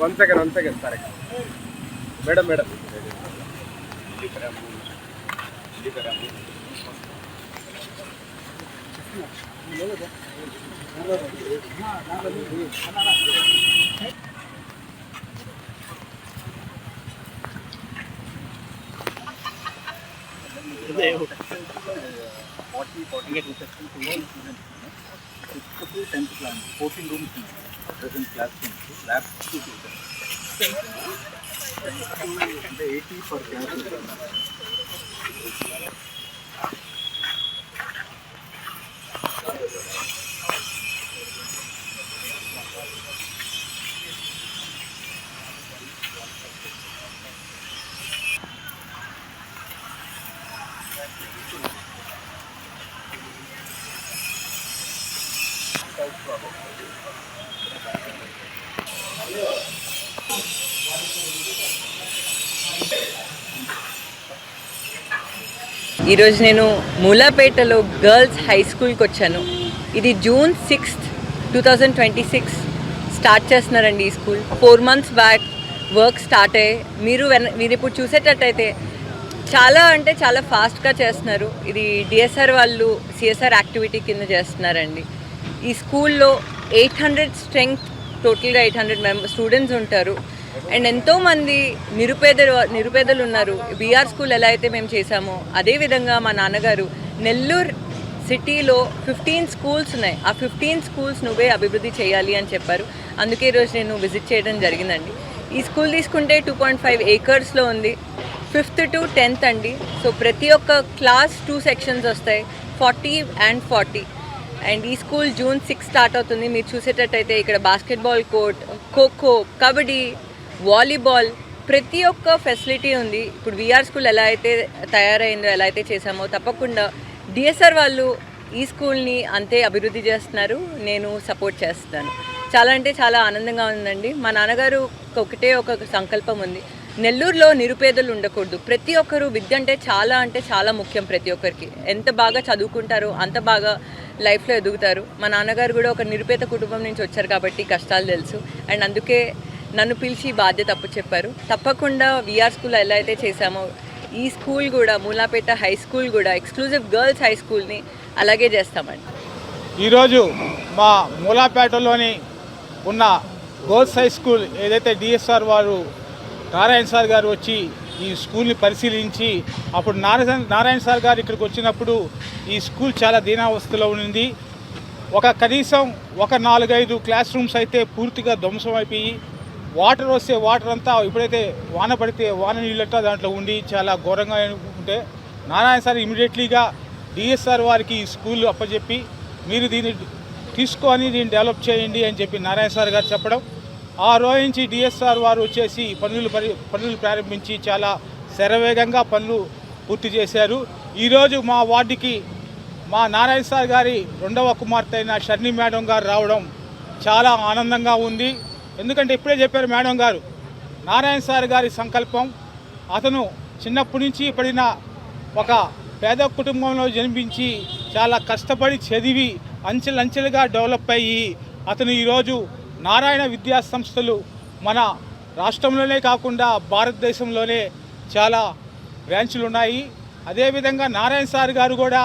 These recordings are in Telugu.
వన్ సెకండ్ సరే madam madam Tenth class, 14 rooms in present classrooms, labs 2 tutors. 80 per class. ఈరోజు నేను మూలాపేటలో గర్ల్స్ హై స్కూల్కి వచ్చాను. ఇది June 6, 2026 స్టార్ట్ చేస్తున్నారండి ఈ school. 4 months back work start అయ్యి మీరు ఇప్పుడు చూసేటట్టయితే చాలా అంటే చాలా ఫాస్ట్గా చేస్తున్నారు. ఇది డిఎస్ఆర్ వాళ్ళు సిఎస్ఆర్ యాక్టివిటీ కింద చేస్తున్నారండి. ఈ స్కూల్లో 800 స్ట్రెంగ్త్, టోటల్గా 800 స్టూడెంట్స్ ఉంటారు. అండ్ ఎంతోమంది నిరుపేదలు ఉన్నారు. బీఆర్ స్కూల్ ఎలా అయితే మేము చేసామో అదేవిధంగా మా నాన్నగారు నెల్లూరు సిటీలో 15 స్కూల్స్ ఉన్నాయి. ఆ 15 స్కూల్స్ నువ్వే అభివృద్ధి చేయాలి అని చెప్పారు. అందుకే ఈరోజు నేను విజిట్ చేయడం జరిగిందండి. ఈ స్కూల్ తీసుకుంటే 2.5 acresలో ఉంది. 5th to 10th అండి. సో ప్రతి ఒక్క క్లాస్ 2 sections వస్తాయి, 40 and 40. అండ్ ఈ స్కూల్ June 6 స్టార్ట్ అవుతుంది. మీరు చూసేటట్టయితే ఇక్కడ basketball court, kho kho, kabaddi, volleyball ప్రతి ఒక్క ఫెసిలిటీ ఉంది. ఇప్పుడు వీఆర్ స్కూల్ ఎలా అయితే తయారైందో, ఎలా అయితే చేసామో తప్పకుండా డిఎస్ఆర్ వాళ్ళు ఈ స్కూల్ని అంతే అభివృద్ధి చేస్తున్నారు. నేను సపోర్ట్ చేస్తాను. చాలా అంటే చాలా ఆనందంగా ఉందండి. మా నాన్నగారు ఒకటే ఒక సంకల్పం ఉంది, నెల్లూరులో నిరుపేదలు ఉండకూడదు. ప్రతి ఒక్కరు విద్య అంటే చాలా ముఖ్యం. ప్రతి ఒక్కరికి ఎంత బాగా చదువుకుంటారో అంత బాగా లైఫ్లో ఎదుగుతారు. మా నాన్నగారు కూడా ఒక నిరుపేద కుటుంబం నుంచి వచ్చారు కాబట్టి కష్టాలు తెలుసు. అండ్ అందుకే నన్ను పిలిచి బాధ్యత చెప్పారు. తప్పకుండా వీఆర్ స్కూల్ ఎలా అయితే చేశామో ఈ స్కూల్ కూడా, మూలాపేట హై స్కూల్ కూడా ఎక్స్క్లూజివ్ గర్ల్స్ హై స్కూల్ని అలాగే చేస్తామండి. ఈరోజు మా మూలాపేటలోని ఉన్న గర్ల్స్ హై స్కూల్ ఏదైతే డిఎస్ఆర్ వారు నారాయణ సార్ గారు వచ్చి ఈ స్కూల్ని పరిశీలించి, అప్పుడు నారాయణ సార్ గారు ఇక్కడికి వచ్చినప్పుడు ఈ స్కూల్ చాలా దీనావస్థలో ఉంది. కనీసం 4-5 క్లాస్ రూమ్స్ అయితే పూర్తిగా ధ్వంసం అయిపోయి, వాటర్ వస్తే వాటర్ అంతా ఇప్పుడైతే వాన పడితే వాన నీళ్ళంతా దాంట్లో ఉండి చాలా ఘోరంగా ఉంటే, నారాయణ సార్ ఇమీడియట్లీగా డిఎస్ఆర్ వారికి ఈ స్కూల్ అప్పచెప్పి మీరు దీన్ని తీసుకొని దీన్ని డెవలప్ చేయండి అని చెప్పి నారాయణ సార్ గారు చెప్పడం, ఆ రోజు నుంచి డిఎస్ఆర్ వారు వచ్చేసి పనులు ప్రారంభించి చాలా శరవేగంగా పనులు పూర్తి చేశారు. ఈరోజు మా వార్డుకి మా నారాయణ సార్ గారి 2వ కుమార్తె అయిన షర్ణి మేడం గారు రావడం చాలా ఆనందంగా ఉంది. ఎందుకంటే ఇప్పుడే చెప్పారు మేడం గారు, నారాయణ సార్ గారి సంకల్పం, అతను చిన్నప్పటి నుంచి పడిన ఒక పేద కుటుంబంలో జన్మించి చాలా కష్టపడి చదివి అంచెలంచెలుగా డెవలప్ అయ్యి అతను ఈరోజు నారాయణ విద్యా సంస్థలు మన రాష్ట్రంలోనే కాకుండా భారతదేశంలోనే చాలా బ్రాంచులు ఉన్నాయి. అదేవిధంగా నారాయణ సార్ గారు కూడా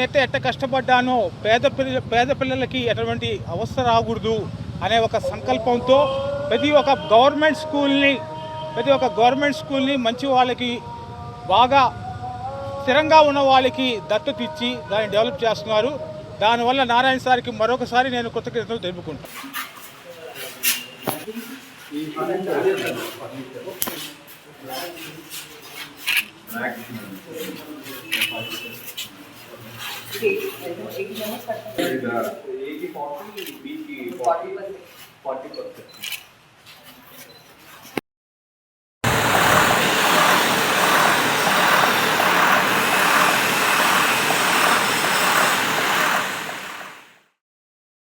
ఎట్ట కష్టపడ్డానో పేద పిల్లలకి ఎటువంటి అవస్థ రాకూడదు అనే ఒక సంకల్పంతో ప్రతి ఒక్క గవర్నమెంట్ స్కూల్ని మంచి వాళ్ళకి, బాగా స్థిరంగా ఉన్న వాళ్ళకి దత్తత ఇచ్చి దాన్ని డెవలప్ చేస్తున్నారు. దానివల్ల నారాయణ సార్కి మరొకసారి నేను కృతజ్ఞతలు తెలుపుకుంటాను. A की 40, B की 40%.